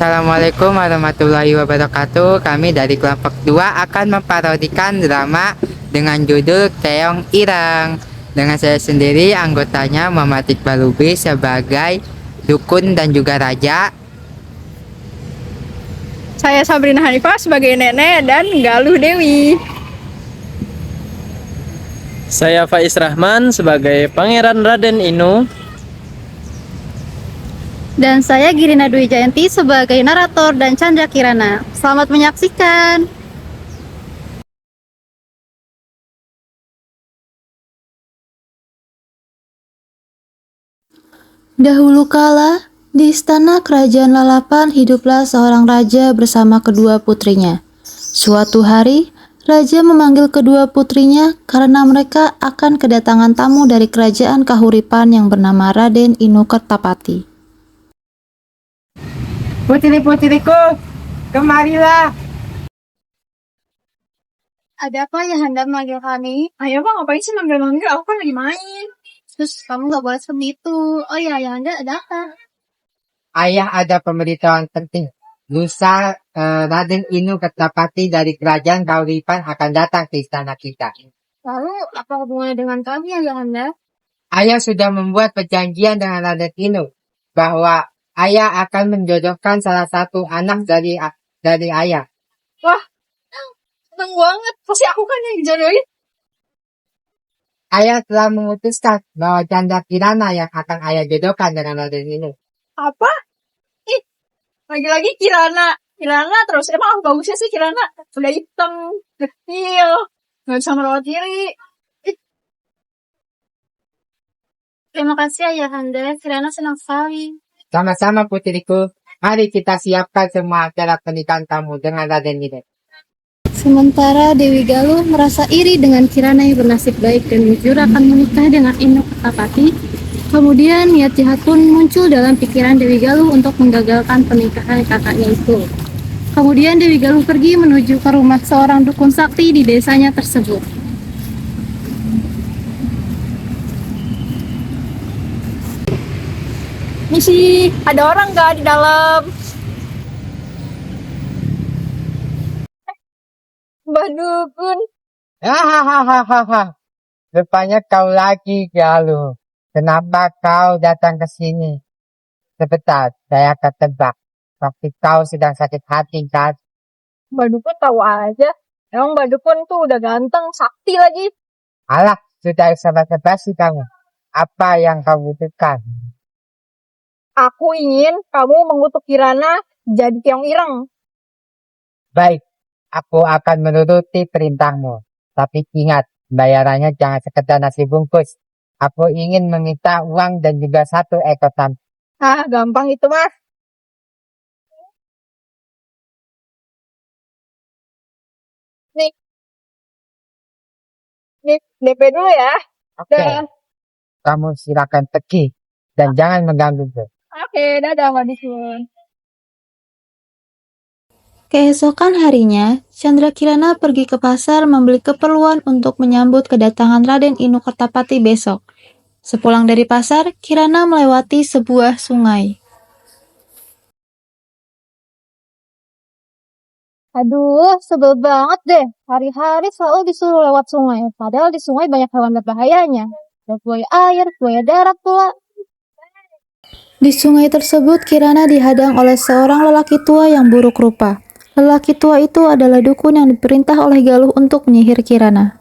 Assalamualaikum warahmatullahi wabarakatuh. Kami dari kelompok 2 akan memparodikan drama dengan judul Keong Ireng. Dengan saya sendiri anggotanya Muhammad Iqbal Lubis sebagai dukun dan juga raja. Saya Sabrina Hanifah sebagai nenek dan Galuh Dewi. Saya Faiz Rahman sebagai Pangeran Raden Inu. Dan saya Girina Dwi Jayanti sebagai narator dan Chandra Kirana. Selamat menyaksikan. Dahulu kala, di istana kerajaan Lalapan hiduplah seorang raja bersama kedua putrinya. Suatu hari, raja memanggil kedua putrinya karena mereka akan kedatangan tamu dari kerajaan Kahuripan yang bernama Raden Inu Kertapati. Putri-putriku, kemarilah. Ada apa ya Anda memanggil kami? Ayo bang, ngapain sih manggil-manggil? Aku kan lagi main. Terus kamu gak boleh seperti itu. Oh iya, ya Anda ada apa? Ayah ada pemberitahuan penting. Lusa Raden Inu Kertapati dari kerajaan Kahuripan akan datang ke istana kita. Lalu apa hubungannya dengan kami ya Anda? Ayah sudah membuat perjanjian dengan Raden Inu bahwa ayah akan menjodohkan salah satu anak dari ayah. Wah, seneng banget. Pasti aku kan yang dijodohin. Ayah telah memutuskan bahwa Chandra Kirana yang akan ayah jodohkan dengan Raden Inu. Apa? Ih, lagi-lagi Kirana. Kirana terus. Emang apa bagusnya sih Kirana? Udah hitam, kecil, gak bisa merawat diri. Terima kasih Ayah Anda, Kirana senang sekali. Sama-sama putriku, mari kita siapkan semua acara pernikahan kamu dengan Raden Inu. Sementara Dewi Galuh merasa iri dengan Kirana yang bernasib baik dan jujur akan menikah dengan Inu Kertapati. Kemudian niat jahat pun muncul dalam pikiran Dewi Galuh untuk menggagalkan pernikahan kakaknya itu. Kemudian Dewi Galuh pergi menuju ke rumah seorang dukun sakti di desanya tersebut. Misi, ada orang gak di dalam? Mbah Dukun. Hahaha, rupanya kau lagi, Galuh. Kenapa kau datang ke sini? Sebentar, saya akan tebak. Waktu kau sedang sakit hati, kan? Mbah Dukun tahu aja. Emang Mbah Dukun tuh udah ganteng, sakti lagi. Alah, sudah basa-basi kamu. Apa yang kau butuhkan? Aku ingin kamu mengutuk Kirana jadi Keong Ireng. Baik, aku akan menuruti perintahmu. Tapi ingat, bayarannya jangan sekedar nasi bungkus. Aku ingin meminta uang dan juga 1 ekor sapi. Ah, gampang itu mas. Nih, nih DP dulu ya. Oke, Dan, kamu silakan pergi dan jangan mengganggu. oke, dadah Mbak Dukun. Keesokan harinya, Chandra Kirana pergi ke pasar membeli keperluan untuk menyambut kedatangan Raden Inu Kertapati besok. Sepulang dari pasar, Kirana melewati sebuah sungai. Aduh, sebel banget deh. Hari-hari selalu disuruh lewat sungai. Padahal di sungai banyak hewan berbahayanya. Ada buaya air, buaya darat pula. Di sungai tersebut, Kirana dihadang oleh seorang lelaki tua yang buruk rupa. Lelaki tua itu adalah dukun yang diperintah oleh Galuh untuk menyihir Kirana.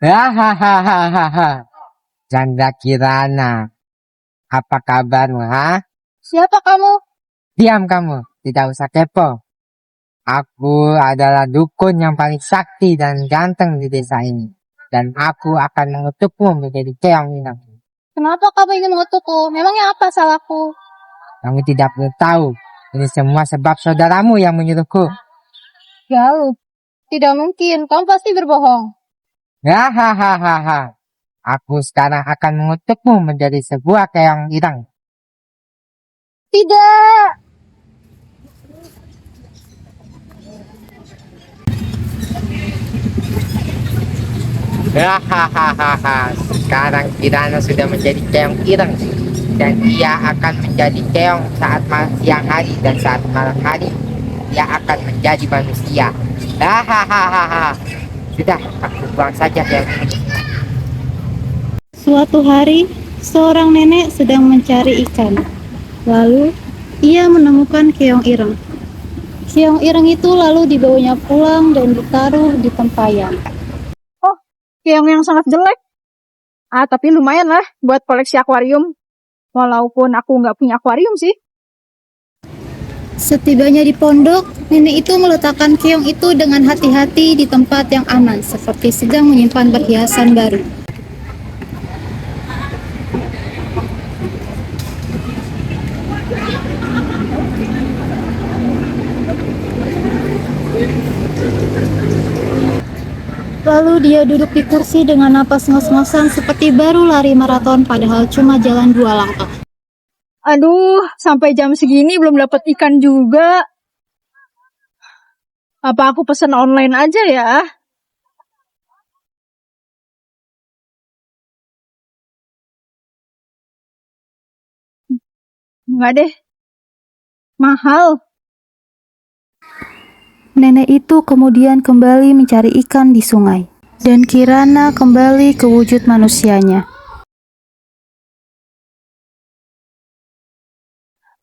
Hahaha, Chandra Kirana. Apa kabarmu, ha? Siapa kamu? Diam kamu, tidak usah kepo. Aku adalah dukun yang paling sakti dan ganteng di desa ini. Dan aku akan mengutukmu menjadi keong Ireng. Kenapa kamu ingin mengutukku? Memangnya apa salahku? Kamu tidak perlu tahu. Ini semua sebab saudaramu yang menyuruhku. Galuh. Tidak mungkin, kamu pasti berbohong. Hahaha. Aku sekarang akan mengutukmu menjadi sebuah keong Ireng. Tidak. Hahaha. Sekarang Kirana sudah menjadi keong Ireng. dan ia akan menjadi keong saat siang hari, dan saat malam hari ia akan menjadi manusia. Hahaha. Sudah, aku buang saja keong ini. Suatu hari, seorang nenek sedang mencari ikan. Lalu, ia menemukan keong ireng. Keong ireng itu lalu dibawanya pulang dan ditaruh di tempayan. Oh, keong yang sangat jelek. Tapi lumayan lah buat koleksi akuarium. Walaupun aku nggak punya akuarium sih. Setibanya di pondok, nenek itu meletakkan keong itu dengan hati-hati di tempat yang aman, seperti sedang menyimpan perhiasan baru. Lalu dia duduk di kursi dengan napas ngos-ngosan seperti baru lari maraton padahal cuma jalan 2 langkah. Aduh, sampai jam segini belum dapat ikan juga. Apa aku pesan online aja ya? Enggak deh. Mahal. Nenek itu kemudian kembali mencari ikan di sungai, dan Kirana kembali ke wujud manusianya.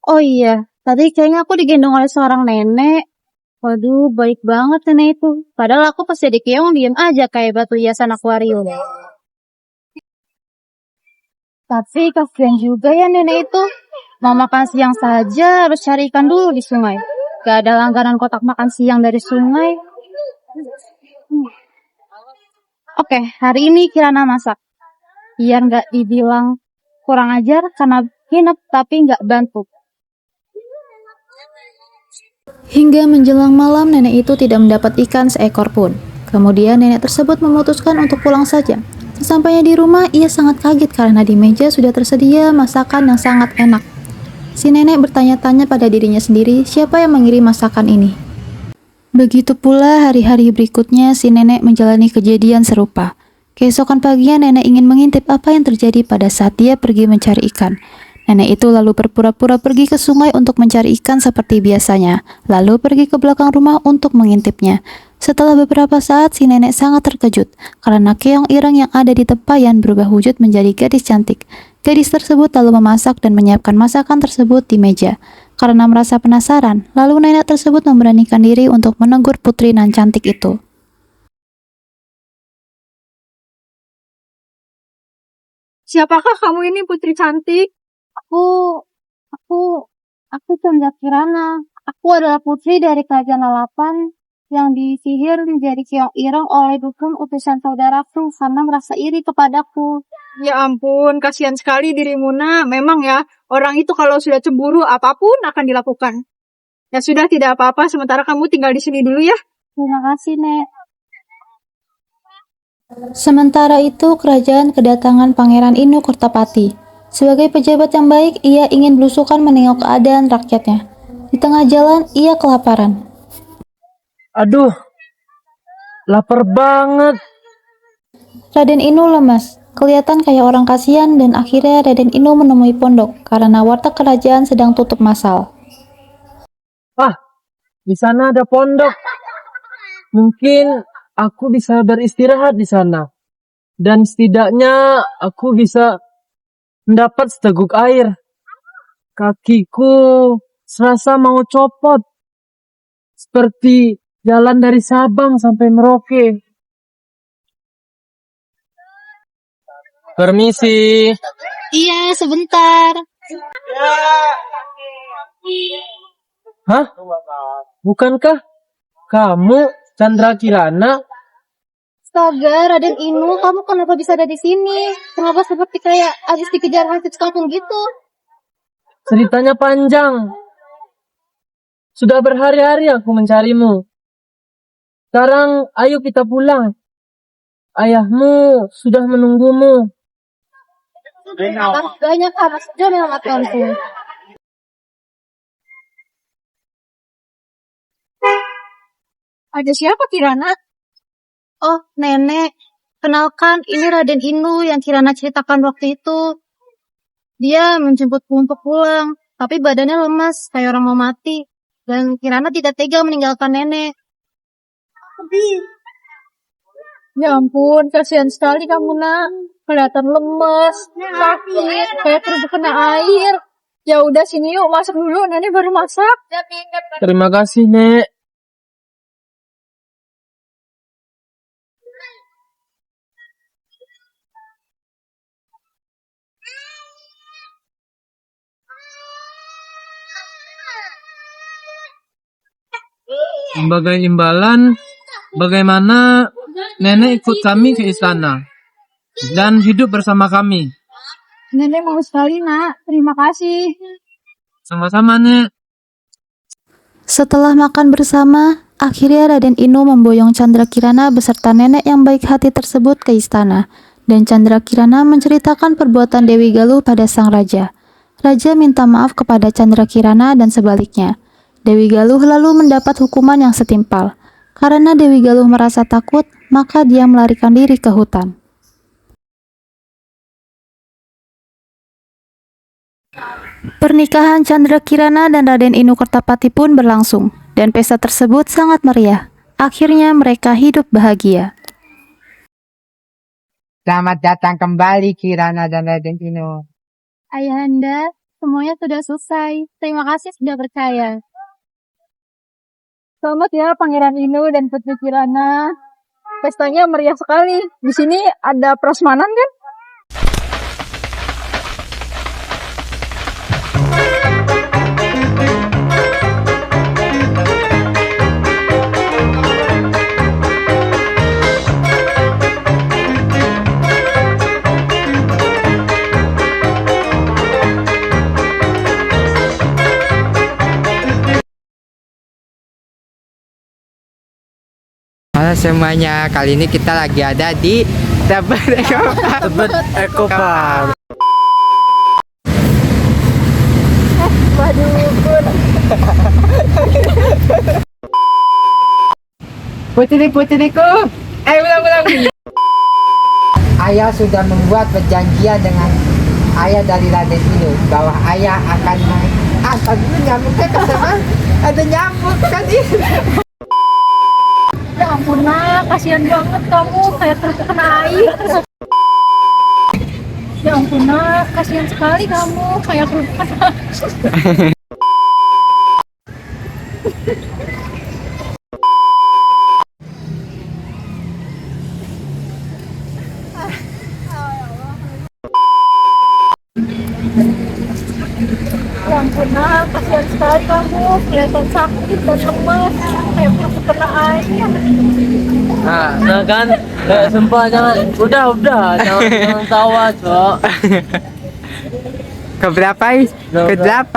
Oh iya, tadi kayaknya aku digendong oleh seorang nenek. Waduh, baik banget nenek itu. Padahal aku pas jadi keong diem aja kayak batu hiasan akuarium. Tapi kasihan juga ya nenek itu. Mau makan siang saja harus cari ikan dulu di sungai. Gak ada langganan kotak makan siang dari sungai. Oke, hari ini Kirana masak. Biar gak dibilang kurang ajar karena nginep tapi gak bantu. Hingga menjelang malam, nenek itu tidak mendapat ikan seekor pun. Kemudian nenek tersebut memutuskan untuk pulang saja. Sesampainya di rumah, ia sangat kaget karena di meja sudah tersedia masakan yang sangat enak. Si nenek bertanya-tanya pada dirinya sendiri, siapa yang mengirim masakan ini? Begitu pula hari-hari berikutnya, si nenek menjalani kejadian serupa. Keesokan paginya, nenek ingin mengintip apa yang terjadi pada saat dia pergi mencari ikan. Nenek itu lalu berpura-pura pergi ke sungai untuk mencari ikan seperti biasanya, lalu pergi ke belakang rumah untuk mengintipnya. Setelah beberapa saat, si nenek sangat terkejut karena keong ireng yang ada di tempayan berubah wujud menjadi gadis cantik. Gadis tersebut lalu memasak dan menyiapkan masakan tersebut di meja. Karena merasa penasaran, lalu nenek tersebut memberanikan diri untuk menegur putri nan cantik itu. Siapakah kamu ini, putri cantik? Aku Canda Kirana. Aku adalah putri dari kerajaan Lalapan yang disihir menjadi keong ireng oleh dukun utusan saudaraku karena merasa iri kepadaku. Ya ampun, kasihan sekali dirimu, Nak. Memang ya, orang itu kalau sudah cemburu, apapun akan dilakukan. Ya sudah, tidak apa-apa. Sementara kamu tinggal di sini dulu ya. Terima kasih, Nek. Sementara itu, kerajaan kedatangan Pangeran Inu Kurtapati. Sebagai pejabat yang baik, ia ingin belusukan menengok keadaan rakyatnya. Di tengah jalan, ia kelaparan. Aduh, lapar banget. Raden Inu lemas, kelihatan kayak orang kasihan, dan akhirnya Raden Inu menemui pondok karena warteg kerajaan sedang tutup massal. Di sana ada pondok. Mungkin aku bisa beristirahat di sana. Dan setidaknya aku bisa mendapat seteguk air. Kakiku serasa mau copot. Seperti jalan dari Sabang sampai Merauke. Permisi. Iya, sebentar. Hah? Bukankah kamu Chandra Kirana? Astaga, Raden Inu, kamu kenapa bisa ada di sini? Kenapa seperti kayak habis dikejar hantu sekampung gitu? Ceritanya panjang. Sudah berhari-hari aku mencarimu. Sekarang ayo kita pulang. Ayahmu sudah menunggumu. Terima kasih banyak karena sudah menyelamatkanku. Ada siapa, Kirana? Oh, Nenek. Kenalkan, ini Raden Inu yang Kirana ceritakan waktu itu. Dia menjemputku untuk pulang, tapi badannya lemas, kayak orang mau mati. Dan Kirana tidak tega meninggalkan nenek. Ya ampun, kasihan sekali kamu, Nak. Kelihatan lemes, sakit, kayak kena air. Ya udah sini yuk, masak dulu. Nenek baru masak. Terima kasih, Nek. Sebagai imbalan, bagaimana nenek ikut kami ke istana dan hidup bersama kami. Nenek mau sekali, Nak. Terima kasih. Sama-sama, Nek. Setelah makan bersama, akhirnya Raden Inu memboyong Chandra Kirana beserta nenek yang baik hati tersebut ke istana. Dan Chandra Kirana menceritakan perbuatan Dewi Galuh pada sang raja. Raja minta maaf kepada Chandra Kirana dan sebaliknya. Dewi Galuh lalu mendapat hukuman yang setimpal. Karena Dewi Galuh merasa takut, maka dia melarikan diri ke hutan. Pernikahan Chandra Kirana dan Raden Inu Kertapati pun berlangsung, dan pesta tersebut sangat meriah. Akhirnya mereka hidup bahagia. Selamat datang kembali Kirana dan Raden Inu. Ayahanda, semuanya sudah selesai. Terima kasih sudah percaya. Selamat ya Pangeran Inu dan Putri Kirana. Pestanya meriah sekali. Di sini ada prasmanan kan? Halo semuanya, kali ini kita lagi ada di Tebet Eco Park. Tebet Eco Park. Putri-putriku, ulang. Ayah sudah membuat perjanjian dengan ayah dari Raden Inu bahwa ayah akan dulu nyamuknya ke sana. Ada nyamuk tadi. Ya ampun, Nak. Kasihan banget kamu. Kayak terkena air. Ya ampun, Nak. Kasihan sekali kamu. Kayak terkena air. Ya ampun, Nak. Kasihan sekali kamu. Kelihatan sakit dan lemas. Kayak terkena air. Nah kan, sumpah jangan, udah, jangan tawa, Cok. Keberapa? Ke-8.